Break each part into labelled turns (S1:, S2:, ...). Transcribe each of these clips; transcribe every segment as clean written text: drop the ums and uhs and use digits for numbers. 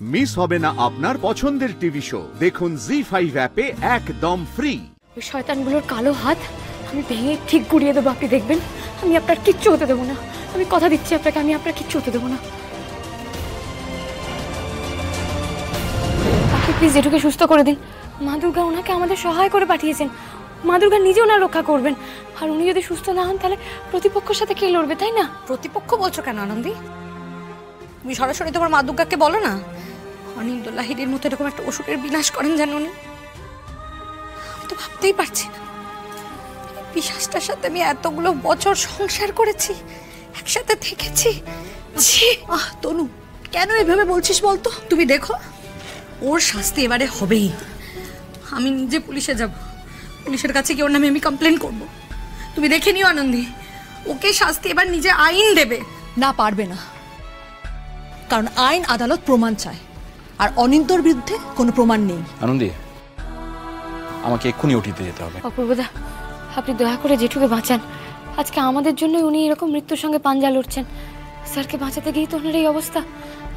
S1: Miss হবে না আপনার পছন্দের টিভি শো। দেখুন জি5 অ্যাপে একদম ফ্রি।
S2: ওই শয়তানগুলোর কালো হাত আমি ভেঙে ঠিক গুড়িয়ে দেবো, আপনি দেখবেন। আমি আপনার কিচ্ছু হতে দেবো না, আমি কথা দিচ্ছি আপনাকে, আমি আপনার কিচ্ছু হতে দেবো না। আপনি প্লিজ জেঠুকে সুস্থ করে দিন। মা দুর্গা ওনাকে আমাদের সহায় করে পাঠিয়েছেন, মা দুর্গা নিজে ওনার রক্ষা করবেন। আর উনি যদি সুস্থ না হন তাহলে প্রতিপক্ষের সাথে কে লড়বে, তাই না?
S3: প্রতিপক্ষ বলছো কেন আনন্দী? তুমি সরাসরি তোমার মা দুর্গাকে বলো না অনিল লাহিড়ির মতো এরকম একটা অসুরের বিনাশ করেন যেন উনি। আমি তো ভাবতেই পারছি না, পিশাচটার সাথে আমি এতগুলো বছর সংসার করেছি, একসাথে থেকেছি। তনু, কেন এভাবে বলছিস বলতো? তুমি দেখো ওর শাস্তি এবারে হবেই। আমি নিজে পুলিশে যাব, পুলিশের কাছে গিয়ে ওর নামে আমি কমপ্লেন করব। তুমি দেখে নিও আনন্দী, ওকে শাস্তি এবার নিজে আইন দেবে।
S4: না, পারবে না, কারণ আইন আদালত প্রমাণ চায়, আর অনিন্দর বিরুদ্ধে কোনো প্রমাণ নেই।
S5: আনন্দী, আমাকে এক্ষুনি ওটিতে যেতে হবে।
S2: অপূর্বদা, আপনি দয়া করে জেঠুকে বাঁচান। আজকে আমাদের জন্য উনি এরকম মৃত্যুর সঙ্গে পাঞ্জা লড়ছেন। স্যারকে বাঁচাতে গিয়ে তো ওনার এই অবস্থা।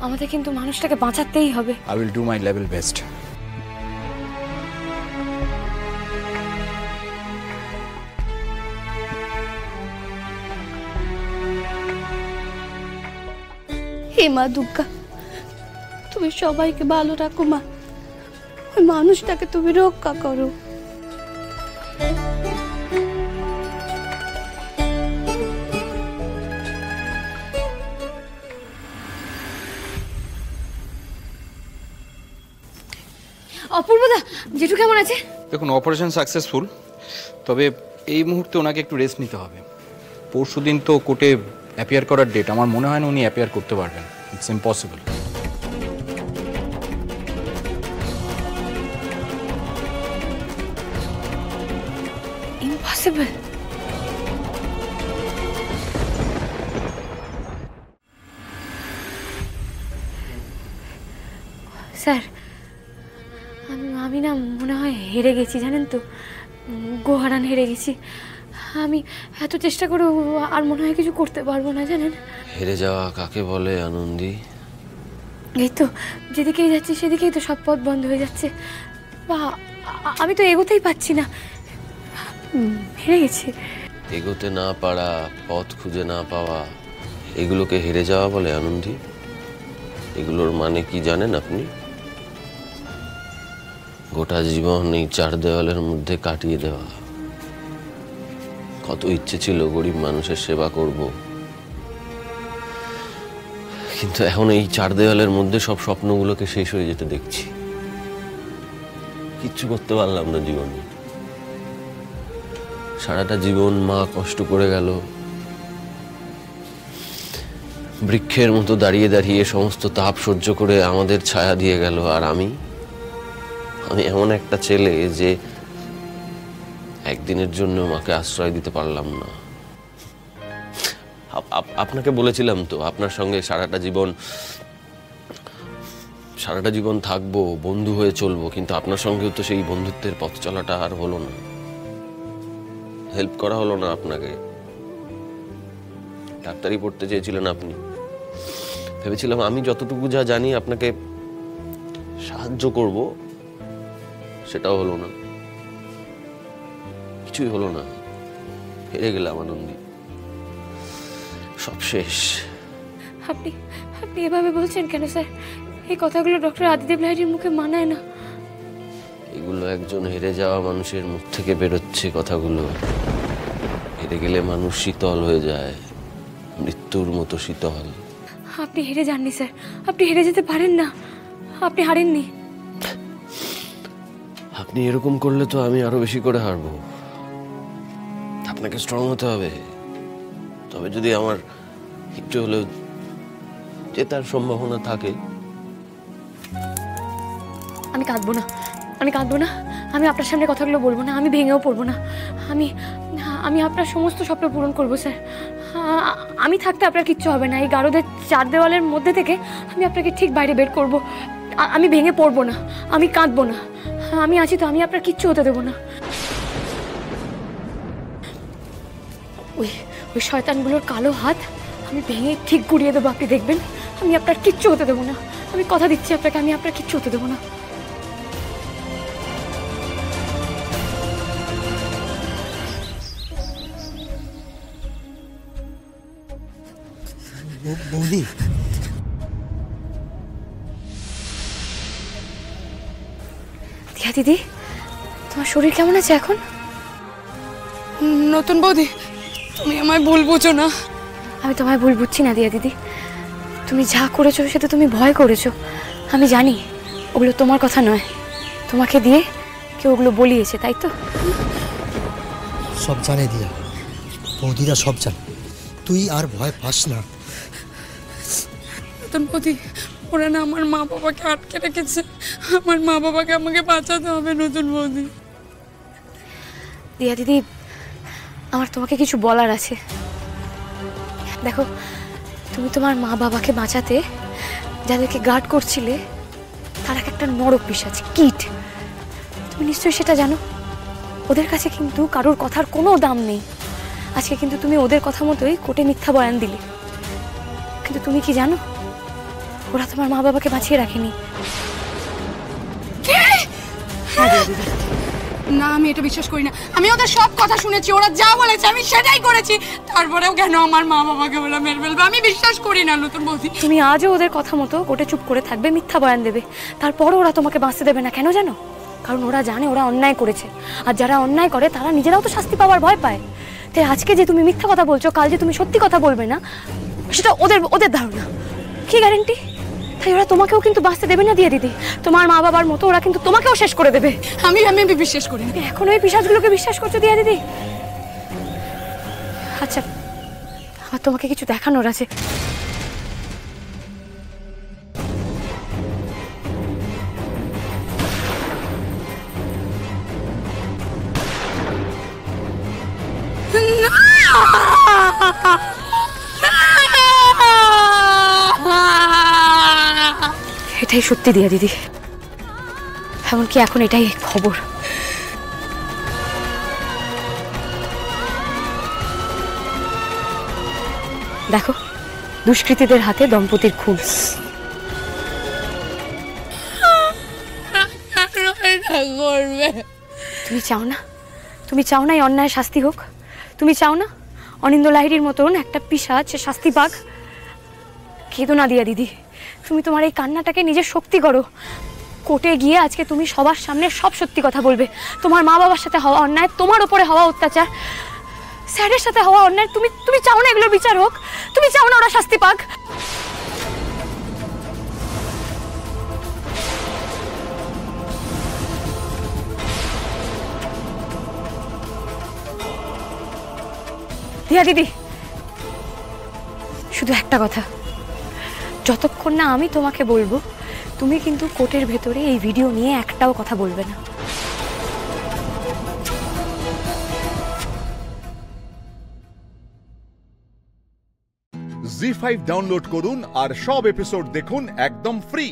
S2: আমাদের কিন্তু মানুষটাকে বাঁচাতেই হবে।
S5: I will do my level best.
S2: হে মা দুর্গা, তুমি সবাইকে ভালো রাখো মা, ওই মানুষটাকে তুমি রক্ষা করো। অপূর্বদা, জেঠু কেমন আছে?
S5: দেখুন, অপারেশন সাকসেসফুল, তবে এই মুহূর্তে ওনাকে একটু রেস্ট নিতে হবে। পরশুদিন তো কোর্টে অ্যাপিয়ার করার ডেট, আমার মনে হয় না উনি অ্যাপিয়ার করতে পারবেন। It's impossible.
S2: ইম্পসিবল? স্যার, আমি না মনে হয় হেরে গেছি, জানেন তো, গোহারান হেরে গেছি। আমি এত চেষ্টা করে আর মনে হয় কিছু করতে পারবো না, জানেন।
S6: হেরে যাওয়া কাকে বলে আনন্দী?
S2: এই তো যেদিকেই যাচ্ছি সেদিকেই তো সব পথ বন্ধ হয়ে যাচ্ছে, বা আমি তো এগোতেই পাচ্ছি না, হেরে গেছি।
S6: এগোতে না পারা, পথ খুঁজে না পাওয়া, এগুলোকে হেরে যাওয়া বলে আনন্দী? এগুলোর মানে কি জানেন আপনি? গোটা জীবন এই চার দেওয়ালের মধ্যে কাটিয়ে দেওয়া। কত ইচ্ছে ছিল গরিব মানুষের সেবা করব, কিন্তু এখন এই চার দেওয়ালের মধ্যে সব স্বপ্নগুলোকে শেষ হয়ে যেতে দেখছি। কিচ্ছু করতে পারলাম না জীবনে। সারাটা জীবন মা কষ্ট করে গেল, বৃক্ষের মতো দাঁড়িয়ে দাঁড়িয়ে সমস্ত তাপ সহ্য করে আমাদের ছায়া দিয়ে গেল। আর আমি এমন একটা ছেলে যে একদিনের জন্য মাকে আশ্রয় দিতে পারলাম না। আপনাকে বলেছিলাম তো আপনার সঙ্গে সারাটা জীবন থাকবো, বন্ধু হয়ে চলবো, কিন্তু আপনার সঙ্গেও তো সেই বন্ধুত্বের পথ চলাটা আর হলো না। হেল্প করা হলো না আপনাকে। ডাক্তারি পড়তে চেয়েছিলেন আপনি, ভেবেছিলাম আমি যতটুকু যা জানি আপনাকে সাহায্য করব, সেটাও হলো না, কিছুই হলো না। হেরে গেলাম আনন্দী, সব শেষ।
S2: আপনি এভাবে বলছেন কেন স্যার? এই কথাগুলো ডক্টর আদিদেব লাহিড়ির মুখে মানায় না।
S6: এগুলো একজন হেরে যাওয়া মানুষের মুখ থেকে বেরোচ্ছে কথাগুলো। হেরে গেলে মানুষ শীতল হয়ে যায়, মৃত্যুর মতো শীতল।
S2: আপনি হেরে যাননি স্যার, আপনি হেরে যেতে পারেন না, আপনি হারেননি।
S6: আপনি এরকম করলে তো আমি আরো বেশি করে হারবো। আপনাকে স্ট্রং হতে হবে, তবে যদি আমার একটু হলেও জেতার সম্ভাবনা থাকে।
S2: আমি কাঁদবো না, আমি আপনার সামনে কথাগুলো বলবো না, আমি ভেঙেও পড়বো না। আমি আপনার সমস্ত স্বপ্ন পূরণ করবো স্যার। আমি থাকতে আপনার কিচ্ছু হবে না। এই গারদের চার দেওয়ালের মধ্যে থেকে আমি আপনাকে ঠিক বাইরে বের করবো। আমি ভেঙে পড়বো না, আমি কাঁদবো না, আমি আছি তো, আমি আপনার কিচ্ছু হতে দেবো না। ওই শয়তানগুলোর কালো হাত আমি ভেঙে ঠিক গুড়িয়ে দেবো, আপনি দেখবেন। আমি আপনার কিচ্ছু হতে দেবো না। আমি কথা দিচ্ছি আপনাকে, আমি আপনার কিচ্ছু হতে দেবো না।
S7: বৌদি,
S2: দিয়া দিদি, তোমার শরীর কেমন আছে এখন?
S3: নতুন বৌদি, তুমি আমায় ভুল বুঝো না।
S2: আমি তোমায় ভুল বুঝছি না দিয়া দিদি, তুমি যা করেছো সেটা তুমি ভয় করেছো। আমি জানি ওগুলো তোমার কথা নয়, তোমাকে দিয়ে কেউ ওগুলো বলিয়েছে, তাই তো?
S7: সব জানে দিয়া, বৌদিরা সব জানে, তুই আর ভয় পাস না।
S3: নতুন বৌদি, ওরা না আমার মা বাবাকে আটকে রেখেছে, আমার মা বাবাকে আমাকে বাঁচাতে হবে নতুন বৌদি।
S2: দিয়া দিদি, আমার তোমাকে কিছু বলার আছে। দেখো, তুমি তোমার মা বাবাকে বাঁচাতে যাদেরকে গার্ড করছিলে তারা একটা নরক পিশাচ, কীট। তুমি নিশ্চয়ই সেটা জানো। ওদের কাছে কিন্তু কারোর কথার কোনো দাম নেই। আজকে কিন্তু তুমি ওদের কথা মতোই কোর্টে মিথ্যা বয়ান দিলে, কিন্তু তুমি কি জানো ওরা তোমার মা বাবাকে বাঁচিয়ে রাখেনি।
S3: না, আমি এটা বিশ্বাস করি না। আমি ওদের সব কথা শুনেছি, ওরা যা বলেছে আমি সেটাই করেছি। তারপরেও কেন আমার মা বাবাকে ওরা মেরে ফেলবে? আমি বিশ্বাস করি না নতুন বৌদি।
S2: তুমি আজও ওদের কথা মতো কোর্টে চুপ করে থাকবে, মিথ্যা বয়ান দেবে, তারপরও ওরা তোমাকে বাঁচতে দেবে না। কেন জানো? কারণ ওরা জানে ওরা অন্যায় করেছে, আর যারা অন্যায় করে তারা নিজেরাও তো শাস্তি পাওয়ার ভয় পায়। তাই আজকে যে তুমি মিথ্যা কথা বলছো, কাল যে তুমি সত্যি কথা বলবে না, সেটা ওদের ধারণা। কি গ্যারেন্টি? তাই ওরা তোমাকেও কিন্তু বাঁচতে দেবে না দিয়া দিদি। তোমার মা বাবার মতো ওরা কিন্তু তোমাকেও শেষ করে দেবে।
S3: আমি বিশ্বাস করি না।
S2: এখন ওই পিশাচগুলোকে বিশ্বাস করছো দিয়া দিদি? আচ্ছা, আমার তোমাকে কিছু দেখানোর আছে। এটাই সত্যি দিয়া দিদি, এমনকি এখন এটাই খবর। দেখো, দুষ্কৃতীদের হাতে দম্পতির খুন। তুমি চাও না? তুমি চাও না এই অন্যায় শাস্তি হোক? তুমি চাও না অনিন্দ্য লাহিড়ীর মতন একটা পিশাচ শাস্তি পাক? কেঁদো না দিয়া দিদি, তুমি তোমার এই কান্নাটাকে নিজের শক্তি করো। কোর্টে গিয়ে আজকে তুমি সবার সামনে সব সত্যি কথা বলবে। তোমার মা বাবার সাথে হওয়া অন্যায়, তোমার উপরে হওয়া অত্যাচার, স্যারের সাথে হওয়া অন্যায়, তুমি চাও না এগুলোর বিচার হোক? তুমি চাও না ওরা শাস্তি পাক? দিয়া দিদি, শুধু একটা কথা, যতক্ষণ না আমি তোমাকে বলবো, তুমি কিন্তু কোর্টের ভেতরে এই ভিডিও নিয়ে একটাও কথা বলবে না।
S1: জি5 ডাউনলোড করুন আর সব এপিসোড দেখুন একদম ফ্রি।